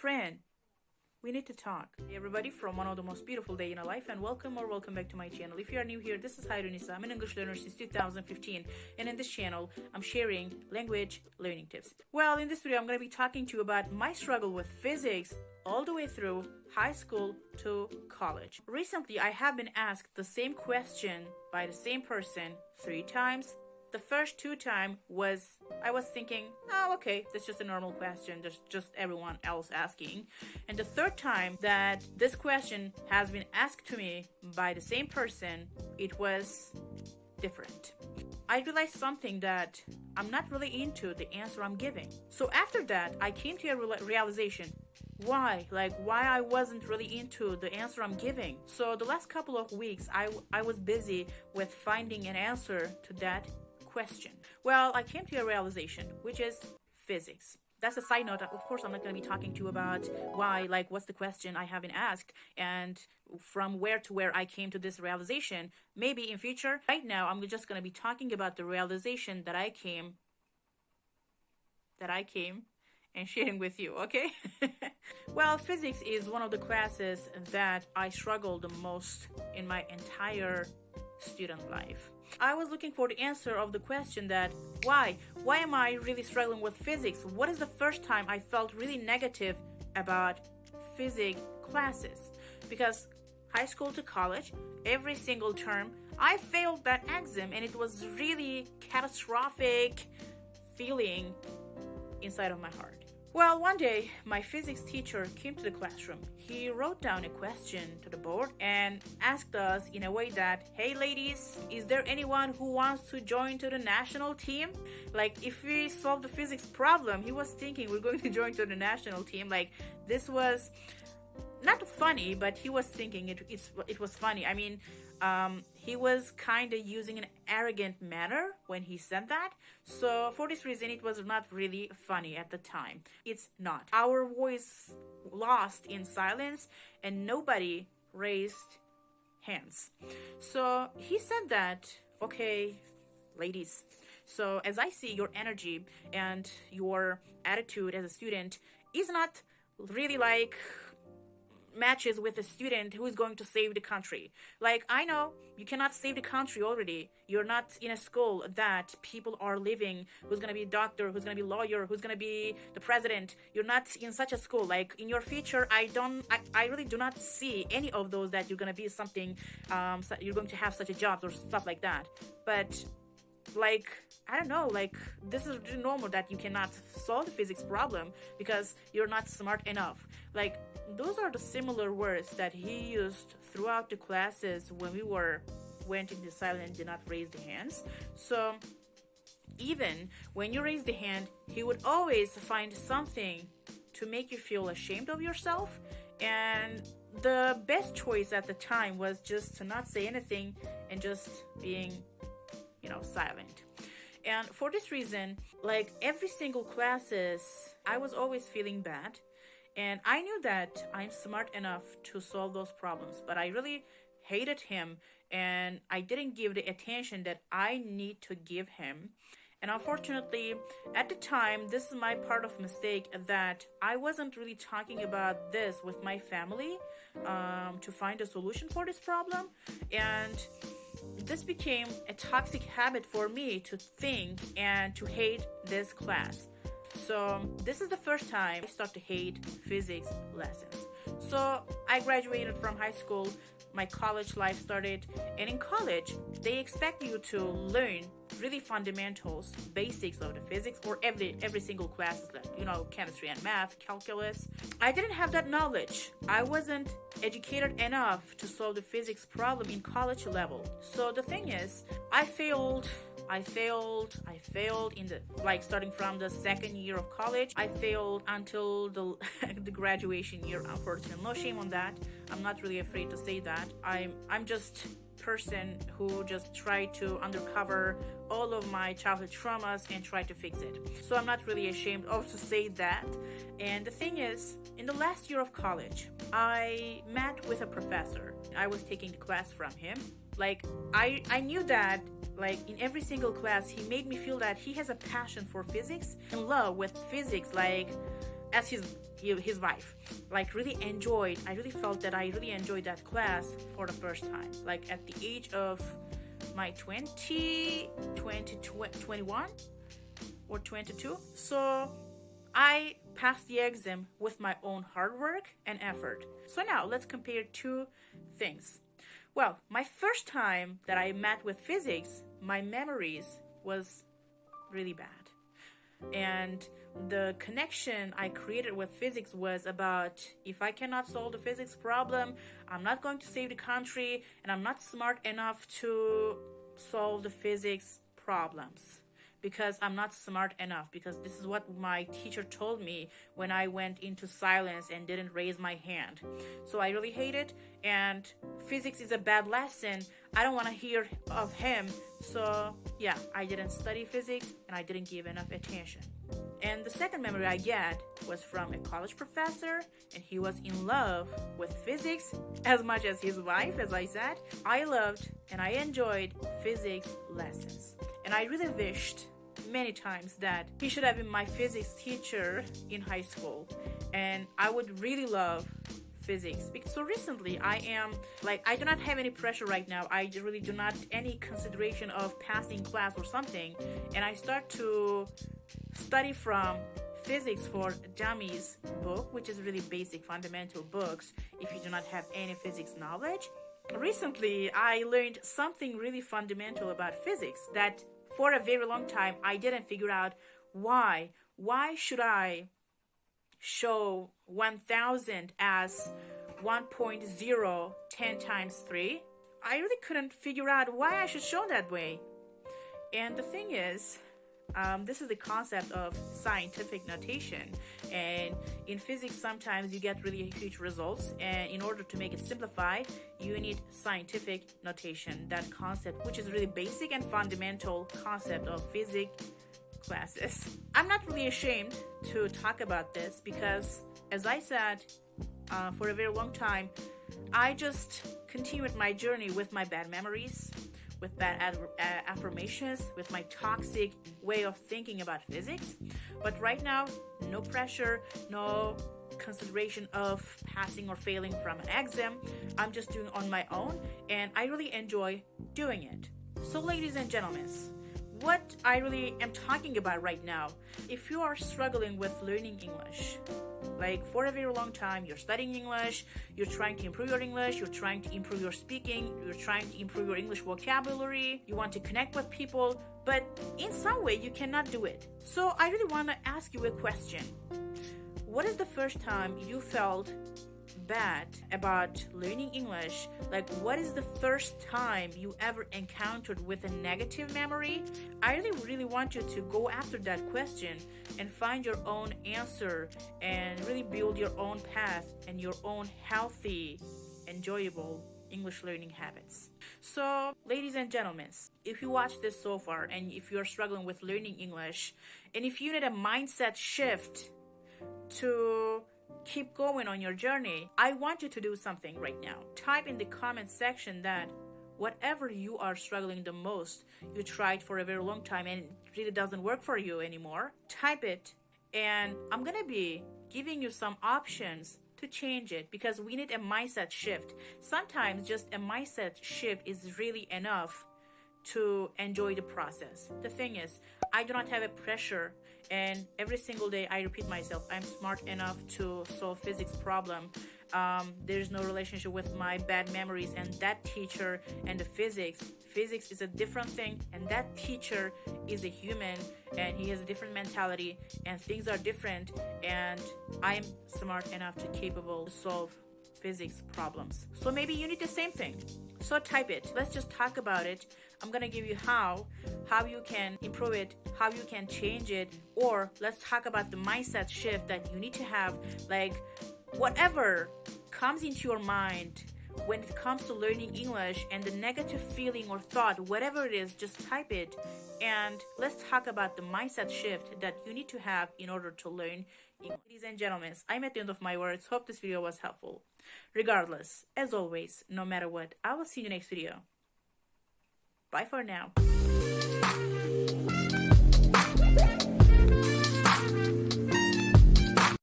friend. We need to talk. Hey everybody, from one of the most beautiful day in our life, and welcome back to my channel. If you are new here, this is Nisa. I'm an English learner since 2015, and in this channel, I'm sharing language learning tips. Well, in this video, I'm going to be talking to you about my struggle with physics all the way through high school to college. Recently, I have been asked the same question by the same person 3 times. The first 2 times I was thinking, oh, okay, that's just a normal question, just everyone else asking. And the 3rd time that this question has been asked to me by the same person, it was different. I realized something that I'm not really into the answer I'm giving. So after that, I came to a realization. Why I wasn't really into the answer I'm giving. So the last couple of weeks, I was busy with finding an answer to that question. Well, I came to a realization, which is physics. That's a side note. Of course, I'm not going to be talking to you about why, what's the question I have been asked and from where to where I came to this realization. Maybe in future. Right now, I'm just going to be talking about the realization that I came and sharing with you, okay? Well, physics is one of the classes that I struggled the most in my entire student life. I was looking for the answer of the question that why am I really struggling with physics? What is the first time I felt really negative about physics classes? Because high school to college, every single term, I failed that exam, and it was really catastrophic feeling inside of my heart. Well, one day, my physics teacher came to the classroom. He wrote down a question to the board and asked us in a way that, hey ladies, is there anyone who wants to join to the national team? If we solve the physics problem, he was thinking we're going to join to the national team. This was not funny, but he was thinking it was funny. I mean, he was kind of using an arrogant manner when he said that. So for this reason, it was not really funny at the time. It's not. Our voice lost in silence and nobody raised hands. So he said that, okay, ladies, so as I see your energy and your attitude as a student is not really matches with a student who is going to save the country. I know you cannot save the country already. You're not in a school that people are living, who's going to be a doctor, who's going to be a lawyer, who's going to be the president. You're not in such a school. In your future, I really do not see any of those that you're going to be something, you're going to have such a job or stuff like that. But I don't know, this is really normal that you cannot solve the physics problem because you're not smart enough. Those are the similar words that he used throughout the classes when we went into silence and did not raise the hands. So even when you raise the hand, he would always find something to make you feel ashamed of yourself. And the best choice at the time was just to not say anything and just being silent. And for this reason, every single classes, I was always feeling bad. And I knew that I'm smart enough to solve those problems, but I really hated him and I didn't give the attention that I need to give him. And unfortunately, at the time, this is my part of mistake that I wasn't really talking about this with my family to find a solution for this problem. And this became a toxic habit for me to think and to hate this class. So this is the first time I start to hate physics lessons. So I graduated from high school, my college life started, and in college, they expect you to learn really fundamentals, basics of the physics, or every single class, chemistry and math, calculus. I didn't have that knowledge. I wasn't educated enough to solve the physics problem in college level. So the thing is, I failed in the starting from the 2nd year of college. I failed until the the graduation year, unfortunately. No shame on that. I'm not really afraid to say that. I'm just person who just tried to uncover all of my childhood traumas and try to fix it. So I'm not really ashamed of to say that. And the thing is, in the last year of college, I met with a professor. I was taking the class from him. I knew that in every single class, he made me feel that he has a passion for physics, in love with physics, as his wife, like really enjoyed. I really felt that I really enjoyed that class for the first time, like at the age of my 21 or 22. So I passed the exam with my own hard work and effort. So now let's compare two things. Well, my first time that I met with physics, my memories was really bad. And the connection I created with physics was about, if I cannot solve the physics problem, I'm not going to save the country, and I'm not smart enough to solve the physics problems because I'm not smart enough, because this is what my teacher told me when I went into silence and didn't raise my hand. So I really hate it, and physics is a bad lesson. I don't want to hear of him. So yeah, I didn't study physics and I didn't give enough attention. And the second memory I get was from a college professor, and he was in love with physics as much as his wife, as I said. I loved and I enjoyed physics lessons. And I really wished many times that he should have been my physics teacher in high school. And I would really love physics. So recently I do not have any pressure right now. I really do not any consideration of passing class or something. And I start to study from Physics for Dummies book, which is really basic fundamental books if you do not have any physics knowledge. Recently I learned something really fundamental about physics that for a very long time I didn't figure out why. Why should I show 1000 as 1.0 10 times 3? I really couldn't figure out why I should show that way. And the thing is, this is the concept of scientific notation, and in physics sometimes you get really huge results, and in order to make it simplified you need scientific notation, that concept which is really basic and fundamental concept of physics classes. I'm not really ashamed to talk about this because, as I said, for a very long time I just continued my journey with my bad memories, with bad affirmations, with my toxic way of thinking about physics. But right now, no pressure, no consideration of passing or failing from an exam. I'm just doing it on my own, and I really enjoy doing it. So ladies and gentlemen, what I really am talking about right now, if you are struggling with learning English, like for a very long time you're studying English, you're trying to improve your English, you're trying to improve your speaking, you're trying to improve your English vocabulary, you want to connect with people, but in some way you cannot do it. So I really want to ask you a question. What is the first time you felt bad about learning English? Like, what is the first time you ever encountered with a negative memory? I really want you to go after that question and find your own answer and really build your own path and your own healthy, enjoyable English learning habits. So, ladies and gentlemen, if you watch this so far and if you're struggling with learning English, and if you need a mindset shift to keep going on your journey, I want you to do something right now. Type in the comment section that whatever you are struggling the most, you tried for a very long time and it really doesn't work for you anymore. Type it, and I'm gonna be giving you some options to change it, because we need a mindset shift. Sometimes just a mindset shift is really enough to enjoy the process. The thing is, I do not have a pressure, and every single day I repeat myself, I'm smart enough to solve physics problem. There's no relationship with my bad memories and that teacher and the physics. Physics is a different thing, and that teacher is a human and he has a different mentality and things are different, and I'm smart enough to capable to solve physics problems. So maybe you need the same thing. So type it. Let's just talk about it. I'm gonna give you how you can improve it, how you can change it, or let's talk about the mindset shift that you need to have. Like, whatever comes into your mind when it comes to learning English and the negative feeling or thought, whatever it is, just type it, and let's talk about the mindset shift that you need to have in order to learn English. Ladies and gentlemen, I'm at the end of my words. Hope this video was helpful. Regardless, as always, no matter what, I will see you next video. Bye for now.